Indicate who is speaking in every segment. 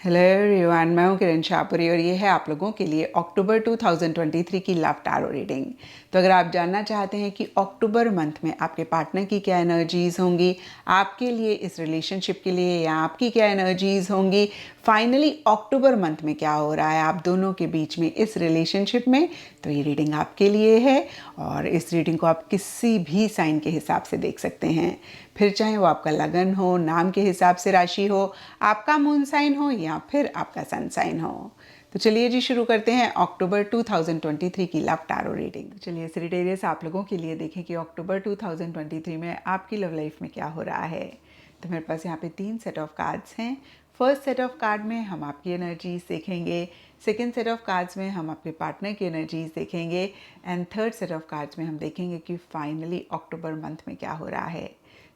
Speaker 1: Hello everyone, मैं हूं किरण शाहपुरी और ये है आप लोगों के लिए अक्टूबर 2023 की लव टैरो रीडिंग। तो अगर आप जानना चाहते हैं कि अक्टूबर मंथ में आपके पार्टनर की क्या एनर्जीज होंगी, आपके लिए इस रिलेशनशिप के लिए या आपकी क्या एनर्जीज होंगी, फाइनली अक्टूबर मंथ में क्या हो रहा है आप दोनों के बीच में इस रिलेशनशिप में, तो ये रीडिंग आपके लिए है। और इस रीडिंग को आप किसी भी साइन के हिसाब से देख सकते हैं, फिर चाहे वो आपका लगन हो, नाम के हिसाब से राशि हो, आपका मून साइन हो या फिर आपका सन साइन हो। तो चलिए जी शुरू करते हैं अक्टूबर 2023 की लव टैरो रीडिंग। चलिए सेजिटेरियस, आप लोगों के लिए देखें कि अक्टूबर 2023 में आपकी लव लाइफ में क्या हो रहा है। तो मेरे पास यहाँ पे 3 सेट ऑफ कार्ड्स हैं। फर्स्ट सेट ऑफ कार्ड में हम आपकी एनर्जीज देखेंगे, सेकेंड सेट ऑफ कार्ड्स में हम आपके पार्टनर की एनर्जीज देखेंगे and third set of cards में हम देखेंगे कि फाइनली अक्टूबर मंथ में क्या हो रहा है।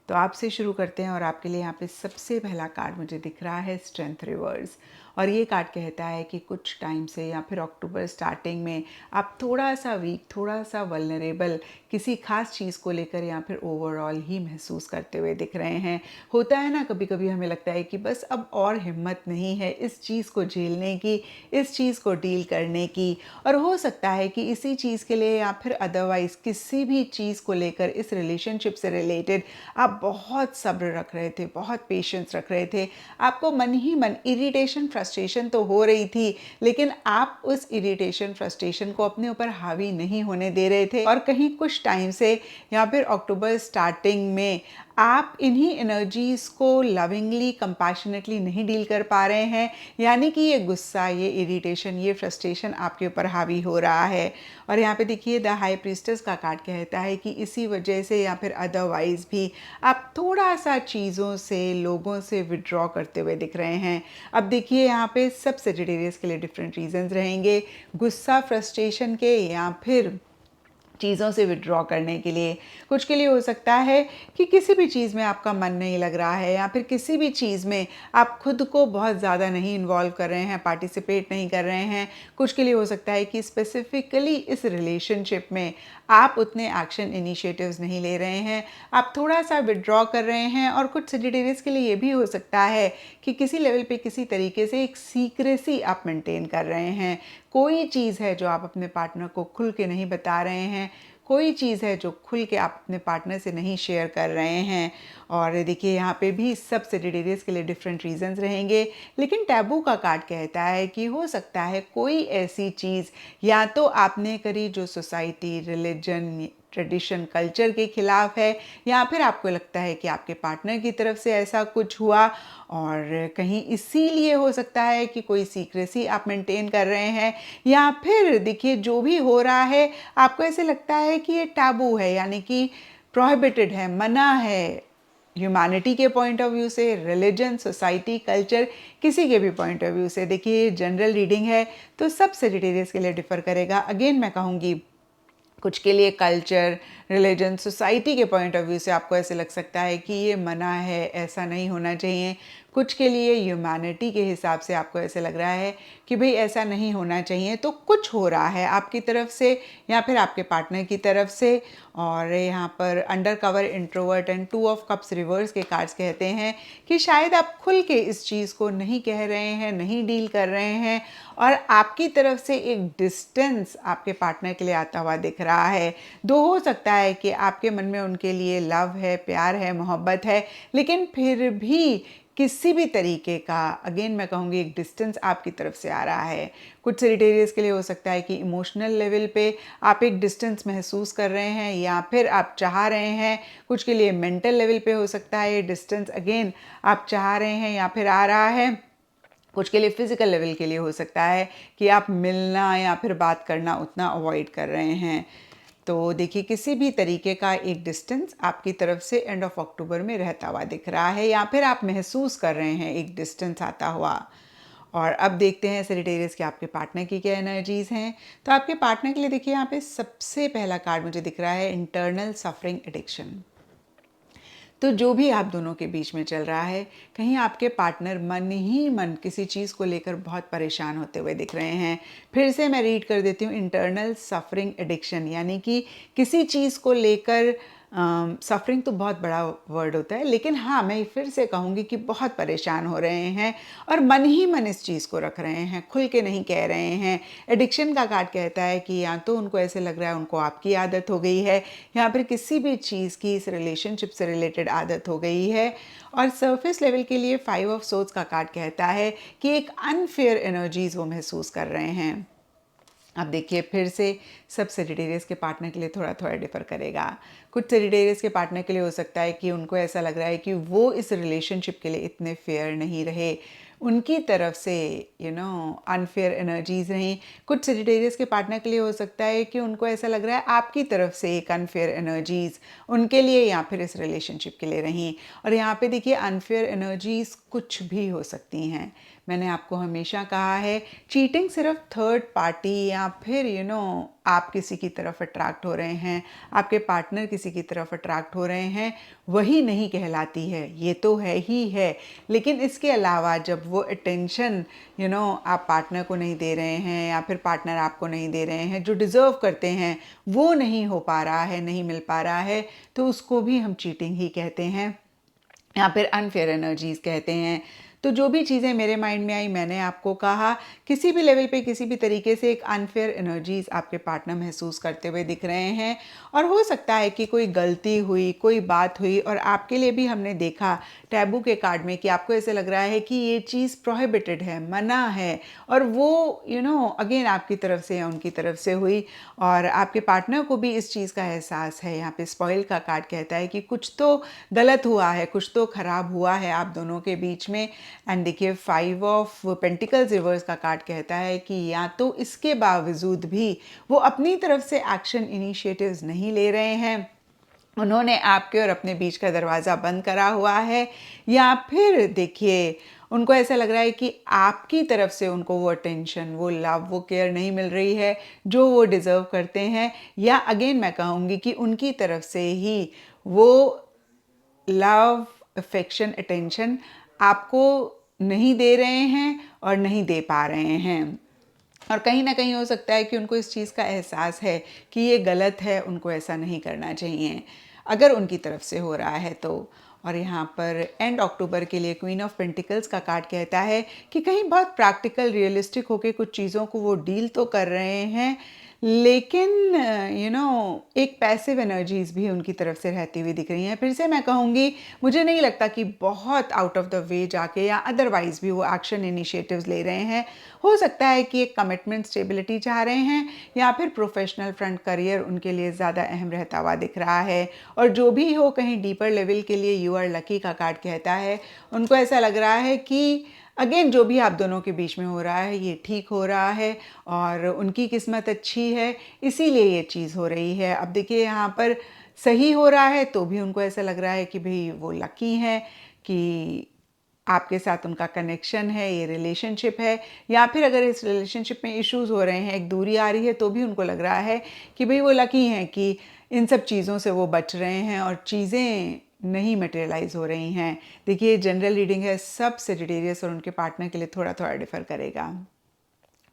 Speaker 1: तो आपसे शुरू करते हैं और आपके लिए यहाँ पे सबसे पहला कार्ड मुझे दिख रहा है स्ट्रेंथ रिवर्स। और ये कार्ड कहता है कि कुछ टाइम से या फिर अक्टूबर स्टार्टिंग में आप थोड़ा सा वीक, थोड़ा सा वल्नरेबल किसी खास चीज़ को लेकर या फिर ओवरऑल ही महसूस करते हुए दिख रहे हैं। होता है ना, कभी कभी हमें लगता है कि बस अब और हिम्मत नहीं है इस चीज़ को झेलने की, इस चीज़ को डील करने की। और हो सकता है कि इसी चीज़ के लिए या फिर अदरवाइज़ किसी भी चीज़ को लेकर इस रिलेशनशिप से रिलेटेड आप बहुत सब्र रख रहे थे, बहुत पेशेंस रख रहे थे। आपको मन ही मन इरिटेशन, फ्रस्ट्रेशन तो हो रही थी, लेकिन आप उस इरिटेशन, फ्रस्ट्रेशन को अपने ऊपर हावी नहीं होने दे रहे थे। और कहीं कुछ टाइम से या फिर अक्टूबर स्टार्टिंग में आप इन्हीं एनर्जीज़ को लविंगली, कंपैशनेटली नहीं डील कर पा रहे हैं, यानी कि ये गुस्सा, ये इरिटेशन, ये फ्रस्ट्रेशन आपके ऊपर हावी हो रहा है। और यहाँ पे देखिए द हाई प्रीस्टेस का कार्ड कहता है कि इसी वजह से या फिर अदरवाइज भी आप थोड़ा सा चीज़ों से, लोगों से विड्रॉ करते हुए दिख रहे हैं। अब देखिए यहाँ पे सब सेजिटेरियस के लिए डिफरेंट रीजंस रहेंगे, गुस्सा, फ्रस्ट्रेशन के या फिर चीज़ों से विड्रॉ करने के लिए। कुछ के लिए हो सकता है कि किसी भी चीज़ में आपका मन नहीं लग रहा है या फिर किसी भी चीज़ में आप खुद को बहुत ज़्यादा नहीं इन्वॉल्व कर रहे हैं, पार्टिसिपेट नहीं कर रहे हैं। कुछ के लिए हो सकता है कि स्पेसिफिकली इस रिलेशनशिप में आप उतने एक्शन इनिशिएटिव्स नहीं ले रहे हैं, आप थोड़ा सा विड्रॉ कर रहे हैं। और कुछ सेजिटेरियस के लिए ये भी हो सकता है कि किसी लेवल पे किसी तरीके से एक सीक्रेसी आप मेंटेन कर रहे हैं। कोई चीज़ है जो आप अपने पार्टनर को खुल के नहीं बता रहे हैं, कोई चीज़ है जो खुल के आप अपने पार्टनर से नहीं शेयर कर रहे हैं। और देखिए यहाँ पे भी सब सेजिटेरियस के लिए डिफरेंट रीजंस रहेंगे, लेकिन टैबू का कार्ड कहता है कि हो सकता है कोई ऐसी चीज़ या तो आपने करी जो सोसाइटी, रिलीजन, ट्रेडिशन, कल्चर के खिलाफ है, या फिर आपको लगता है कि आपके पार्टनर की तरफ से ऐसा कुछ हुआ और कहीं इसीलिए हो सकता है कि कोई सीक्रेसी आप मेंटेन कर रहे हैं। या फिर देखिए जो भी हो रहा है आपको ऐसे लगता है कि ये टैबू है, यानी कि प्रोहिबिटेड है, मना है। ह्यूमैनिटी के पॉइंट ऑफ व्यू से, रिलीजन, सोसाइटी, कल्चर, किसी के भी पॉइंट ऑफ व्यू से। देखिए जनरल रीडिंग है तो सब सेजिटेरियस के लिए डिफर करेगा। अगेन मैं कहूँगी कुछ के लिए कल्चर, रिलीजन, सोसाइटी के पॉइंट ऑफ व्यू से आपको ऐसे लग सकता है कि ये मना है, ऐसा नहीं होना चाहिए। कुछ के लिए ह्यूमैनिटी के हिसाब से आपको ऐसे लग रहा है कि भाई ऐसा नहीं होना चाहिए। तो कुछ हो रहा है आपकी तरफ से या फिर आपके पार्टनर की तरफ से। और यहाँ पर under cover, introvert and 2 of cups reverse के कार्ड्स कहते हैं कि शायद आप खुल के इस चीज़ को नहीं कह रहे हैं, नहीं डील कर रहे हैं, और आपकी तरफ से एक डिस्टेंस आपके पार्टनर के लिए आता हुआ दिख रहा है। दो हो सकता है कि आपके मन में उनके लिए लव है, प्यार है, मोहब्बत है, लेकिन फिर भी किसी भी तरीके का, अगेन मैं कहूँगी, एक डिस्टेंस आपकी तरफ से आ रहा है। कुछ सेजिटेरियस के लिए हो सकता है कि इमोशनल लेवल पे आप एक डिस्टेंस महसूस कर रहे हैं या फिर आप चाह रहे हैं। कुछ के लिए मेंटल लेवल पे हो सकता है ये डिस्टेंस अगेन आप चाह रहे हैं या फिर आ रहा है। कुछ के लिए फिजिकल लेवल के लिए हो सकता है कि आप मिलना या फिर बात करना उतना अवॉइड कर रहे हैं। तो देखिए किसी भी तरीके का एक डिस्टेंस आपकी तरफ से एंड ऑफ अक्टूबर में रहता हुआ दिख रहा है, या फिर आप महसूस कर रहे हैं एक डिस्टेंस आता हुआ। और अब देखते हैं सेजिटेरियस के आपके पार्टनर की क्या एनर्जीज हैं। तो आपके पार्टनर के लिए देखिए यहाँ पे सबसे पहला कार्ड मुझे दिख रहा है इंटरनल सफरिंग एडिक्शन। तो जो भी आप दोनों के बीच में चल रहा है, कहीं आपके पार्टनर मन ही मन किसी चीज़ को लेकर बहुत परेशान होते हुए दिख रहे हैं। फिर से मैं रीड कर देती हूँ, इंटरनल सफरिंग एडिक्शन, यानी कि किसी चीज़ को लेकर सफ़रिंग तो बहुत बड़ा वर्ड होता है, लेकिन हाँ, मैं फिर से कहूँगी कि बहुत परेशान हो रहे हैं और मन ही मन इस चीज़ को रख रहे हैं, खुल के नहीं कह रहे हैं। एडिक्शन का कार्ड कहता है कि या तो उनको ऐसे लग रहा है उनको आपकी आदत हो गई है, या फिर किसी भी चीज़ की इस रिलेशनशिप से रिलेटेड आदत हो गई है। और सरफेस लेवल के लिए 5 ऑफ सोर्ड्स का कार्ड कहता है कि एक अनफेयर एनर्जीज़ वो महसूस कर रहे हैं। अब देखिए फिर से सब सेजिटेरियस के पार्टनर के लिए थोड़ा थोड़ा डिफर करेगा। कुछ सेजिटेरियस के पार्टनर के लिए हो सकता है कि उनको ऐसा लग रहा है कि वो इस रिलेशनशिप के लिए इतने फेयर नहीं रहे, उनकी तरफ से अनफेयर एनर्जीज रहीं। कुछ सेजिटेरियस के पार्टनर के लिए हो सकता है कि उनको ऐसा लग रहा है आपकी तरफ से एक अनफेयर एनर्जीज उनके लिए या फिर इस रिलेशनशिप के लिए रहीं। और यहाँ पे देखिए अनफेयर एनर्जीज कुछ भी हो सकती हैं। मैंने आपको हमेशा कहा है चीटिंग सिर्फ थर्ड पार्टी या फिर आप किसी की तरफ अट्रैक्ट हो रहे हैं, आपके पार्टनर किसी की तरफ अट्रैक्ट हो रहे हैं, वही नहीं कहलाती है। ये तो है ही है, लेकिन इसके अलावा जब वो अटेंशन आप पार्टनर को नहीं दे रहे हैं या फिर पार्टनर आपको नहीं दे रहे हैं, जो डिज़र्व करते हैं वो नहीं हो पा रहा है, नहीं मिल पा रहा है, तो उसको भी हम चीटिंग ही कहते हैं या फिर अनफेयर एनर्जीज कहते हैं। तो जो भी चीज़ें मेरे माइंड में आई मैंने आपको कहा। किसी भी लेवल पे किसी भी तरीके से एक अनफेयर एनर्जीज आपके पार्टनर महसूस करते हुए दिख रहे हैं, और हो सकता है कि कोई गलती हुई, कोई बात हुई, और आपके लिए भी हमने देखा टैबू के कार्ड में कि आपको ऐसे लग रहा है कि ये चीज़ प्रोहिबिटेड है, मना है, और वो अगेन आपकी तरफ से या उनकी तरफ से हुई, और आपके पार्टनर को भी इस चीज़ का एहसास है। यहाँ पे स्पॉइल का कार्ड कहता है कि कुछ तो गलत हुआ है, कुछ तो खराब हुआ है आप दोनों के बीच में। एंड देखिए 5 ऑफ पेंटिकल्स रिवर्स का कार्ड कहता है कि या तो इसके बावजूद भी वो अपनी तरफ से एक्शन इनिशिएटिव्स नहीं ले रहे हैं, उन्होंने आपके और अपने बीच का दरवाज़ा बंद करा हुआ है, या फिर देखिए उनको ऐसा लग रहा है कि आपकी तरफ से उनको वो अटेंशन, वो लव, वो केयर नहीं मिल रही है जो वो डिज़र्व करते हैं, या अगेन मैं कहूँगी कि उनकी तरफ से ही वो लव, अफेक्शन, अटेंशन आपको नहीं दे रहे हैं और नहीं दे पा रहे हैं। और कहीं ना कहीं हो सकता है कि उनको इस चीज़ का एहसास है कि ये गलत है, उनको ऐसा नहीं करना चाहिए अगर उनकी तरफ से हो रहा है तो। और यहाँ पर एंड अक्टूबर के लिए क्वीन ऑफ पेंटिकल्स का कार्ड कहता है कि कहीं बहुत प्रैक्टिकल, रियलिस्टिक होके कुछ चीज़ों को वो डील तो कर रहे हैं, लेकिन एक पैसिव एनर्जीज भी उनकी तरफ से रहती हुई दिख रही हैं। फिर से मैं कहूँगी, मुझे नहीं लगता कि बहुत आउट ऑफ द वे जाके या अदरवाइज भी वो एक्शन इनिशिएटिव्स ले रहे हैं। हो सकता है कि एक कमिटमेंट, स्टेबिलिटी चाह रहे हैं, या फिर प्रोफेशनल फ्रंट करियर उनके लिए ज़्यादा अहम रहता हुआ दिख रहा है। और जो भी हो, कहीं डीपर लेवल के लिए यू आर लकी का कार्ड कहता है उनको ऐसा लग रहा है कि अगेन जो भी आप दोनों के बीच में हो रहा है ये ठीक हो रहा है और उनकी किस्मत अच्छी है, इसीलिए ये चीज़ हो रही है। अब देखिए यहाँ पर सही हो रहा है तो भी उनको ऐसा लग रहा है कि भाई वो लकी हैं कि आपके साथ उनका कनेक्शन है, ये रिलेशनशिप है। या फिर अगर इस रिलेशनशिप में इश्यूज हो रहे हैं, एक दूरी आ रही है, तो भी उनको लग रहा है कि भाई वो लकी हैं कि इन सब चीज़ों से वो बच रहे हैं और चीज़ें नहीं मटेरियलाइज हो रही हैं। देखिए जनरल रीडिंग है, सब सेजिटेरियस और उनके पार्टनर के लिए थोड़ा थोड़ा डिफर करेगा।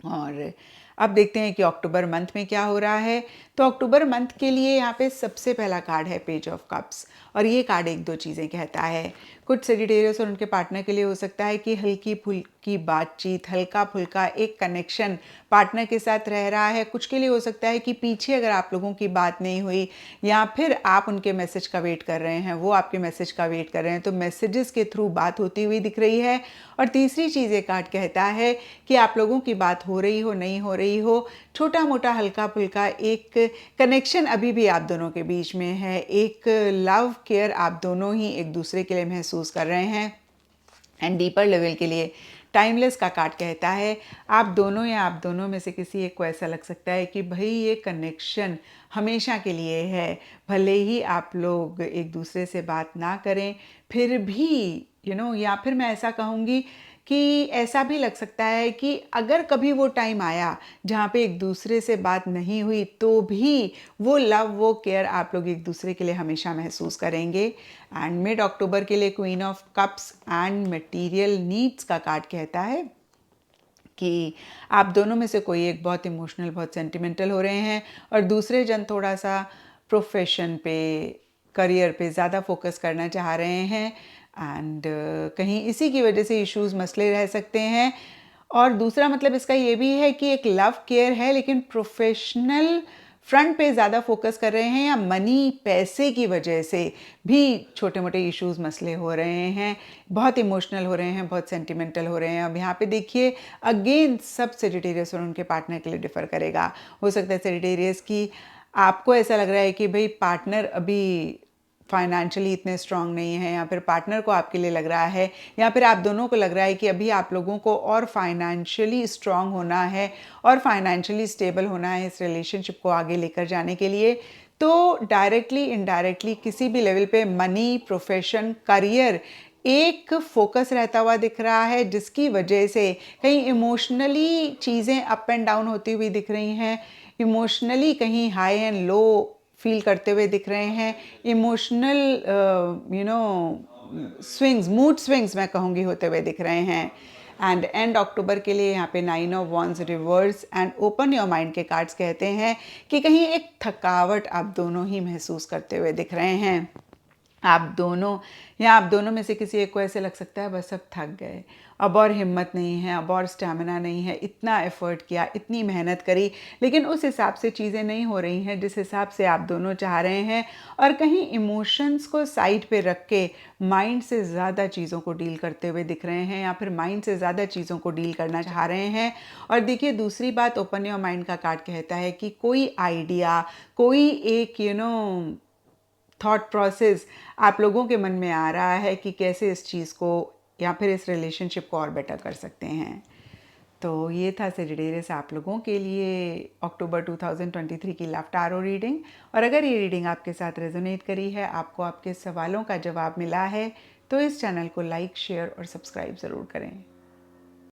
Speaker 1: और अब देखते हैं कि अक्टूबर मंथ में क्या हो रहा है। तो अक्टूबर मंथ के लिए यहाँ पे सबसे पहला कार्ड है पेज ऑफ कप्स, और ये कार्ड एक दो चीज़ें कहता है। कुछ सेजिटेरियस और उनके पार्टनर के लिए हो सकता है कि हल्की फुल्की बातचीत, हल्का फुल्का एक कनेक्शन पार्टनर के साथ रह रहा है। कुछ के लिए हो सकता है कि पीछे अगर आप लोगों की बात नहीं हुई या फिर आप उनके मैसेज का वेट कर रहे हैं, वो आपके मैसेज का वेट कर रहे हैं, तो मैसेजेस के थ्रू बात होती हुई दिख रही है। और तीसरी चीज़ ये कार्ड कहता है कि आप लोगों की बात हो रही हो, नहीं हो रही हो, छोटा मोटा हल्का फुल्का एक कनेक्शन अभी भी आप दोनों के बीच में है, एक लव केयर आप दोनों ही एक दूसरे के लिए महसूस कर रहे हैं। एंड डीपर लेवल के लिए टाइमलेस का कार्ड कहता है आप दोनों या आप दोनों में से किसी एक को ऐसा लग सकता है कि भाई ये कनेक्शन हमेशा के लिए है। भले ही आप लोग एक दूसरे से बात ना करें, फिर भी या फिर मैं ऐसा कहूँगी कि ऐसा भी लग सकता है कि अगर कभी वो टाइम आया जहाँ पे एक दूसरे से बात नहीं हुई, तो भी वो लव, वो केयर आप लोग एक दूसरे के लिए हमेशा महसूस करेंगे। एंड मिड अक्टूबर के लिए queen of cups and material needs का कार्ड कहता है कि आप दोनों में से कोई एक बहुत इमोशनल, बहुत सेंटिमेंटल हो रहे हैं और दूसरे जन थोड़ा सा प्रोफेशन पे करियर पे ज़्यादा फोकस करना चाह रहे हैं एंड कहीं इसी की वजह से इश्यूज मसले रह सकते हैं। और दूसरा मतलब इसका ये भी है कि एक लव केयर है लेकिन प्रोफेशनल फ्रंट पे ज़्यादा फोकस कर रहे हैं, या मनी पैसे की वजह से भी छोटे मोटे इश्यूज मसले हो रहे हैं, बहुत इमोशनल हो रहे हैं, बहुत सेंटिमेंटल हो रहे हैं। अब यहाँ पे देखिए अगेन सब सेजिटेरियस और उनके पार्टनर के लिए डिफ़र करेगा। हो सकता है सेजिटेरियस की आपको ऐसा लग रहा है कि भाई पार्टनर अभी फाइनेंशियली इतने स्ट्रांग नहीं है, या फिर पार्टनर को आपके लिए लग रहा है, या फिर आप दोनों को लग रहा है कि अभी आप लोगों को और फाइनेंशियली स्ट्रांग होना है और फाइनेंशियली स्टेबल होना है इस रिलेशनशिप को आगे लेकर जाने के लिए। तो डायरेक्टली इनडायरेक्टली किसी भी लेवल पे मनी, प्रोफेशन, करियर एक फोकस रहता हुआ दिख रहा है, जिसकी वजह से कहीं इमोशनली चीज़ें अप एंड डाउन होती हुई दिख रही हैं, इमोशनली कहीं हाई एंड लो फील करते हुए दिख रहे हैं, इमोशनल स्विंग्स, मूड स्विंग्स मैं कहूँगी होते हुए दिख रहे हैं। एंड एंड अक्टूबर के लिए यहाँ पे 9 of wands reverse and open your mind के कार्ड्स कहते हैं कि कहीं एक थकावट आप दोनों ही महसूस करते हुए दिख रहे हैं। आप दोनों या आप दोनों में से किसी एक को ऐसे लग सकता है बस अब थक गए, अब और हिम्मत नहीं है, अब और स्टैमिना नहीं है, इतना एफर्ट किया, इतनी मेहनत करी, लेकिन उस हिसाब से चीज़ें नहीं हो रही हैं जिस हिसाब से आप दोनों चाह रहे हैं। और कहीं इमोशंस को साइड पे रख के माइंड से ज़्यादा चीज़ों को डील करते हुए दिख रहे हैं, या फिर माइंड से ज़्यादा चीज़ों को डील करना चाह रहे हैं। और देखिए दूसरी बात, ओपन योर माइंड का कार्ड कहता है कि कोई आइडिया, कोई एक थॉट प्रोसेस आप लोगों के मन में आ रहा है कि कैसे इस चीज़ को या फिर इस रिलेशनशिप को और बेटर कर सकते हैं। तो ये था सेजिटेरियस आप लोगों के लिए अक्टूबर 2023 की लव टैरो रीडिंग। और अगर ये रीडिंग आपके साथ रेजोनेट करी है, आपको आपके सवालों का जवाब मिला है, तो इस चैनल को लाइक, शेयर और सब्सक्राइब ज़रूर करें।